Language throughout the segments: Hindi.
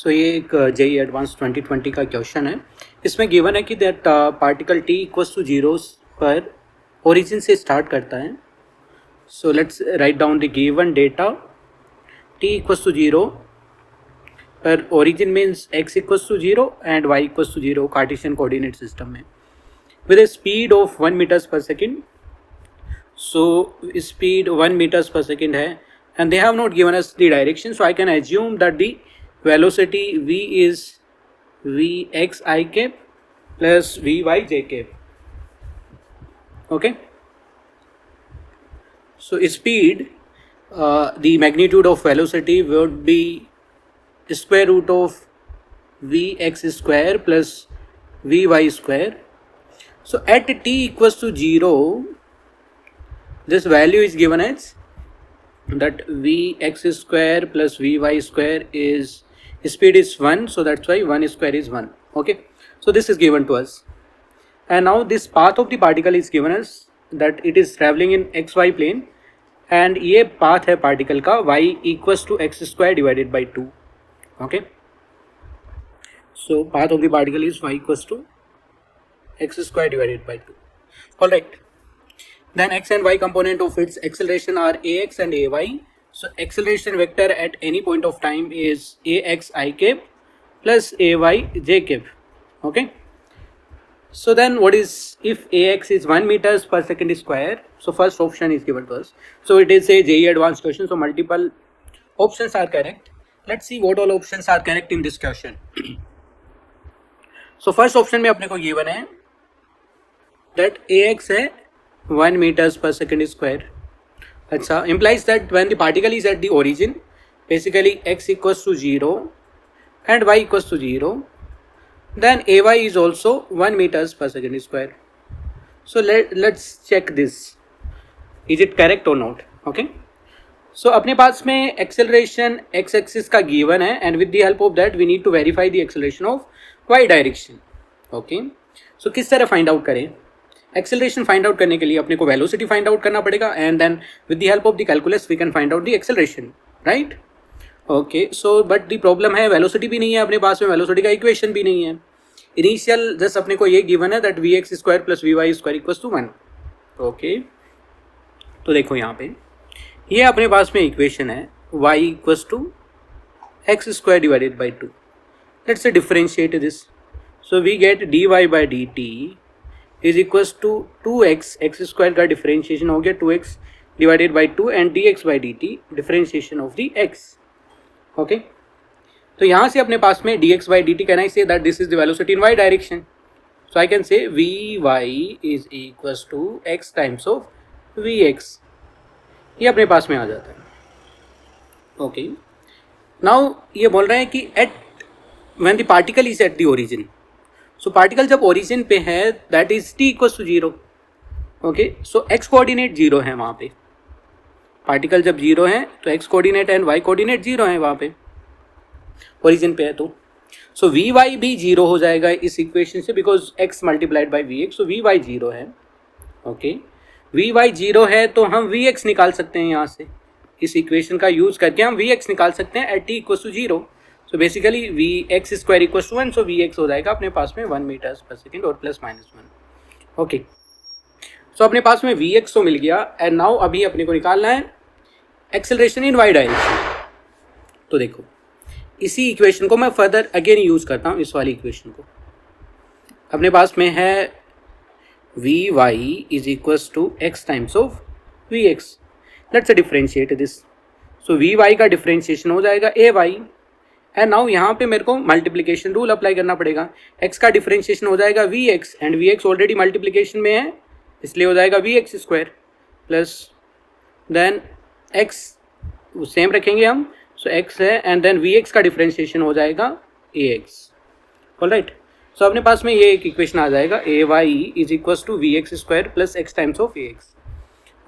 सो ये एक जेई एडवांस 2020 का क्वेश्चन है. इसमें गिवन है कि that particle T equals to zeros पर ओरिजिन से स्टार्ट करता है. So let's write down the given data. T equals to zero पर origin means X equals to zero and Y equals to zero Cartesian coordinate system में with a speed of 1 metres per second. So speed 1 metres per second है and they have not given us the direction, so I can assume that the velocity v is vx I cap plus vy j cap. Okay, so speed, the magnitude of velocity would be square root of vx square plus vy square. So at t equals to 0, this value is given as that vx square plus vy square is speed is 1, so that's why 1 square is 1. Okay, so this is given to us, and now this path of the particle is given us that it is traveling in xy plane, and ये path है particle का y equals to x square divided by 2. Okay, so path of the particle is y equals to x square divided by 2. All right, then x and y component of its acceleration are ax and ay. So acceleration vector at any point of time is ax I cap plus ay j cap. Okay, so then what is if ax is 1 meters per second square? So first option is given to us. So it is a JEE advanced question, so multiple options are correct. Let's see what all options are correct in this question. So first option में अपने को given है that ax है 1 meters per second square. अच्छा, implies that when the particle is at the origin, basically x equals to 0 and y equals to 0, then ay is also 1 meters per second square. So let's check this. Is it correct or not? Okay. So अपने पास में acceleration x axis का given है, and with the help of that we need to verify the acceleration of y direction. Okay. So किस तरह find out करें? एक्सेलरेशन फाइंड आउट करने के लिए अपने को वेलोसिटी फाइंड आउट करना पड़ेगा, and then with the help of the calculus we can find out the acceleration, right. Okay, so but the problem है वेलोसिटी भी नहीं है अपने पास में, वेलोसिटी का इक्वेशन भी नहीं है. इनिशियल जस्ट अपने को ये गिवन है that v x square plus we Y square equals to 1. Okay, तो देखो यहाँ पे ये अपने पास में इक्वेशन है y equals to x square divided by 2. Let's differentiate this. So we get dy by d t is equals to 2x, x square का डिफरेंशिएशन हो गया 2x divided by 2 and dx by dt differentiation of the x. Okay, तो यहाँ से अपने पास में dx by dt can I say that this is the velocity in y direction. So I can say vy is equals to x times of vx. ये अपने पास में आ जाता है. ओके, नाउ ये बोल रहे हैं कि at when the particle is at the origin. So particle जब ओरिजिन पे है that is t equals to 0. Okay, so x coordinate 0 है वहाँ पे. पार्टिकल जब 0 है तो x coordinate and y coordinate 0 है वहाँ पे, ओरिजिन पे है. तो सो vy भी 0 हो जाएगा इस इक्वेशन से, because x multiplied by vx. So vy 0 है. ओके, vy 0 है तो हम vx निकाल सकते हैं यहाँ से. इस इक्वेशन का यूज करके हम vx निकाल सकते हैं at t equals to 0. So basically v x square equals to 1, so we x हो जाएगा अपने पास में 1 मीटर्स पर सेकेंड और प्लस माइनस 1. ओके, सो अपने पास में वी एक्स तो मिल गया, एंड नाउ अभी अपने को निकालना है एक्सेलरेशन इन वाई डायरेक्शन. तो देखो इसी इक्वेशन को मैं फर्दर अगेन यूज़ करता हूँ. इस वाली इक्वेशन को अपने पास में है v y is equals to x times of we x. Let's differentiate this. So v y का डिफरेंशिएशन हो जाएगा ए वाई, एंड नाउ यहाँ पे मेरे को मल्टीप्लिकेशन रूल अप्लाई करना पड़ेगा. x का डिफरेंशिएशन हो जाएगा vx, and vx already multiplication में है इसलिए हो जाएगा vx square plus then x same रखेंगे हम. सो x है एंड देन vx का डिफरेंशिएशन हो जाएगा ax. ऑलराइट, सो अपने पास में ये एक इक्वेशन आ जाएगा ay is equals to vx square plus x times of ax.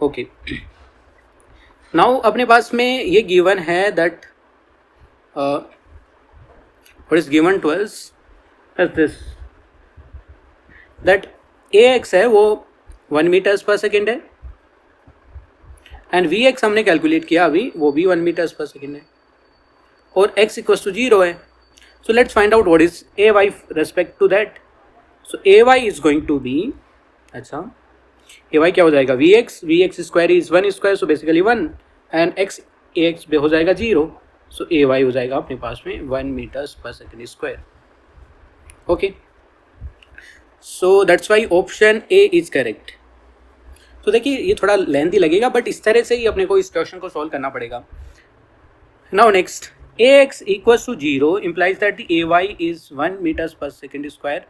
Okay, now अपने पास में ये गिवन है that what is given to us as this, that ax है वो 1 मीटर्स पर सेकेंड है, एंड vx हमने कैलकुलेट किया अभी, वो भी 1 मीटर्स पर सेकेंड है, और x इक्वल्स टू 0 है. So let's find out what is ay respect to that. So ay is going to be, अच्छा ay क्या हो जाएगा, vx square is 1 square, so basically 1 and x ax पे हो जाएगा 0, सो ay हो जाएगा अपने पास में 1 metres per second square. Okay, so that's why option A is correct. तो देखिए ये थोड़ा लेंथी लगेगा बट इस तरह से ही अपने को इस क्वेश्चन को सॉल्व करना पड़ेगा. Now next, ax equals to 0 implies that the ay is 1 meters per second square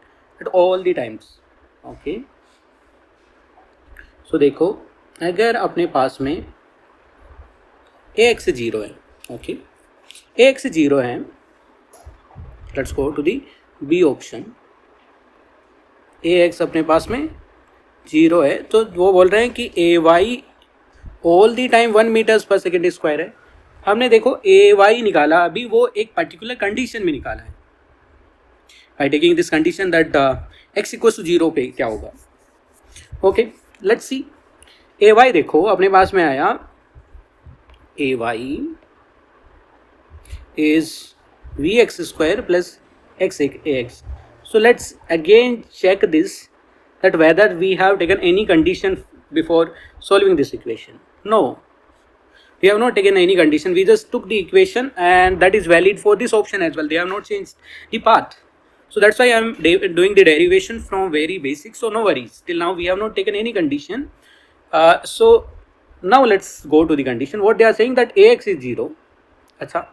at all the times. Okay, so देखो अगर अपने पास में ax 0 है, okay, ax 0 है, let's go to the b option. ax अपने पास में 0 है, तो वो बोल रहे हैं कि ay all the time 1 meters per second square है. हमने देखो ay निकाला, अभी वो एक पर्टिकुलर कंडीशन में निकाला है. By taking this condition that x equals to 0 पे क्या होगा. Okay, let's see. ay देखो अपने पास में आया, ay is vx square plus ax. So let's again check this that whether we have taken any condition before solving this equation. No, we have not taken any condition, we just took the equation and that is valid for this option as well. They have not changed the path, so that's why I am doing the derivation from very basic, so no worries. Till now we have not taken any condition. So now let's go to the condition. What they are saying that ax is 0. अच्छा,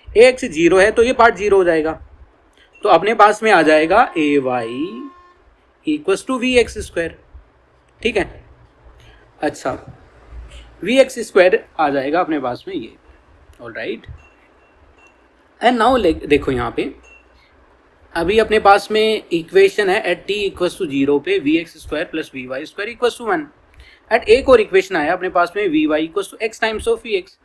ax 0 है तो ये पार्ट 0 हो जाएगा, तो अपने पास में आ जाएगा ay equals to v x square. ठीक है, अच्छा वी एक्स स्क्वायर आ जाएगा अपने पास में ये. ऑल राइट, एंड नाउ देखो यहाँ पे अभी अपने पास में इक्वेशन है एट टी इक्वल्स टू 0 पे v x square plus we Y square equals to 1. At एक और इक्वेशन आया अपने पास में v Y equals to x times of we x.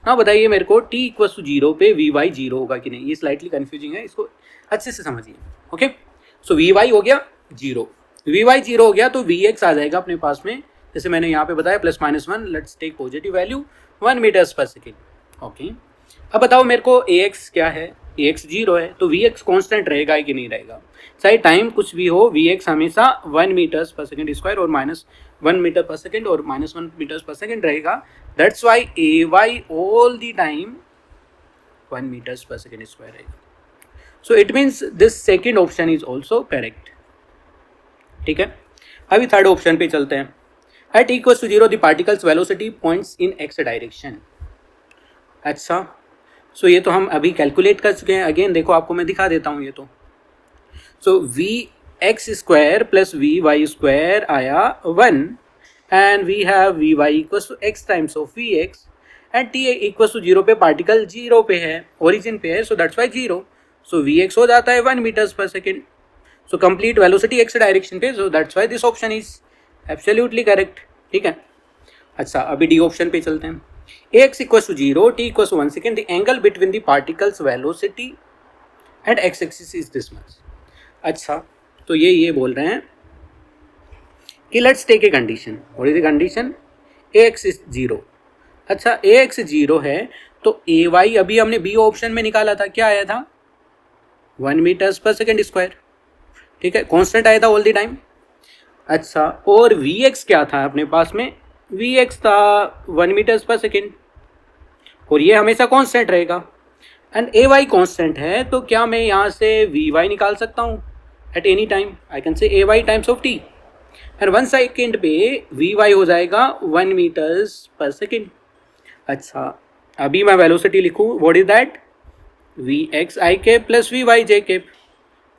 ना बताइए मेरे को टी इक्वल्स टू 0 पे वी वाई 0 होगा कि नहीं. ये स्लाइटली कन्फ्यूजिंग है, इसको अच्छे से समझिए. ओके, सो वी वाई हो गया 0, वी वाई 0 हो गया तो वी एक्स आ जाएगा अपने पास में, जैसे मैंने यहाँ पे बताया +-1. Let's take positive value 1 metres per second. Okay, अब बताओ मेरे को ए एक्स क्या है. ए एक्स 0 है तो वी एक्स कॉन्स्टेंट रहेगा कि नहीं रहेगा. चाहे टाइम कुछ भी हो, वी एक्स हमेशा 1 मीटर्स पर सेकेंड स्क्वायर और -1 मीटर पर सेकेंड और -1 मीटर्स पर सेकेंड रहेगा. That's why a y all the time 1 metres per second square रहेगा. So it means this second option is also correct. ठीक है, अभी थर्ड ऑप्शन पे चलते हैं. At equals to 0 the particle's velocity points in x direction. अच्छा, सो ये तो हम अभी कैलकुलेट कर चुके हैं. अगेन देखो आपको मैं दिखा देता हूँ ये तो. So we x square plus we Y square आया 1 and we have V Y equals to x times of we X and T equals to 0 पे पार्टिकल 0 पे है, ओरिजिन पे है, so that's Y 0. So we x हो जाता है 1 metres per second. So complete velocity X direction पे, so that's why this option is absolutely correct. ठीक है, अच्छा अभी डी ऑप्शन पे चलते हैं. A X equals to 0, T equals to 1 second, the angle between the particle's velocity and X axis is this much. अच्छा, तो ये बोल रहे हैं कि let's take a condition. What is the condition? A X is 0. अच्छा, ए एक्स 0 है तो ए वाई अभी हमने बी ऑप्शन में निकाला था, क्या आया था? 1 मीटर्स पर सेकेंड स्क्वायर. ठीक है, कॉन्स्टेंट आया था ऑल द टाइम. अच्छा, और वी एक्स क्या था अपने पास में? वी एक्स था 1 मीटर्स पर सेकेंड और ये हमेशा कॉन्स्टेंट रहेगा. एंड ए वाई कॉन्स्टेंट है तो क्या मैं यहाँ से वी वाई निकाल सकता हूँ at any time? I can say a y times of t and 1 second पे वी वाई हो जाएगा 1 मीटर्स पर सेकेंड. अच्छा, अभी मैं वेलोसिटी लिखूँ. What is that? V x i cap plus we y j cap.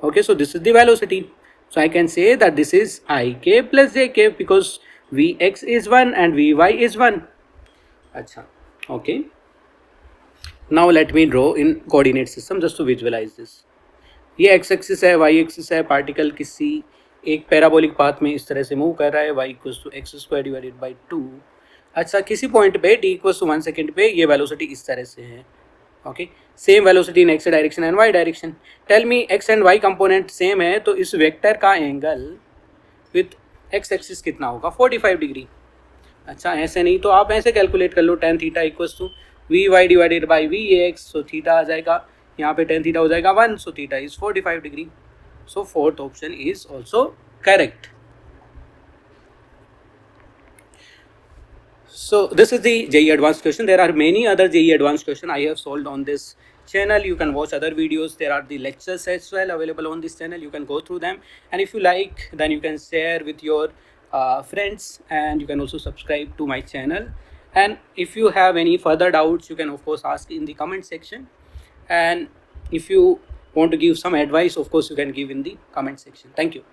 Okay, so this is the velocity. So I can say that this is ik plus jk because vx is 1 and vy is 1. Acha, okay. Now let me draw in coordinate system just to visualize this. ये x एक्सिस है, y एक्सिस है, पार्टिकल किसी एक पैराबोलिक पाथ में इस तरह से मूव कर रहा है, y equals to x square divided by 2. अच्छा, किसी पॉइंट पे t इक्वल्स टू 1 सेकेंड पे ये वेलोसिटी इस तरह से है. Okay, same velocity in x direction and y direction. Tell me x and y component same है तो इस वेक्टर का एंगल विथ एक्स एक्सिस कितना होगा? 45 डिग्री. अच्छा, ऐसे नहीं तो आप ऐसे कैलकुलेट कर लो. tan theta equals to V Y divided by V X. So theta आ जाएगा यहाँ पे tan theta हो जाएगा 1, so theta is 45 degree. So fourth option is also correct. So this is the JEE advanced question. There are many other JEE advanced question I have solved on this channel. You can watch other videos. There are the lectures as well available on this channel. You can go through them, and if you like, then you can share with your friends, and you can also subscribe to my channel. And if you have any further doubts, you can of course ask in the comment section, and if you want to give some advice, of course you can give in the comment section. Thank you.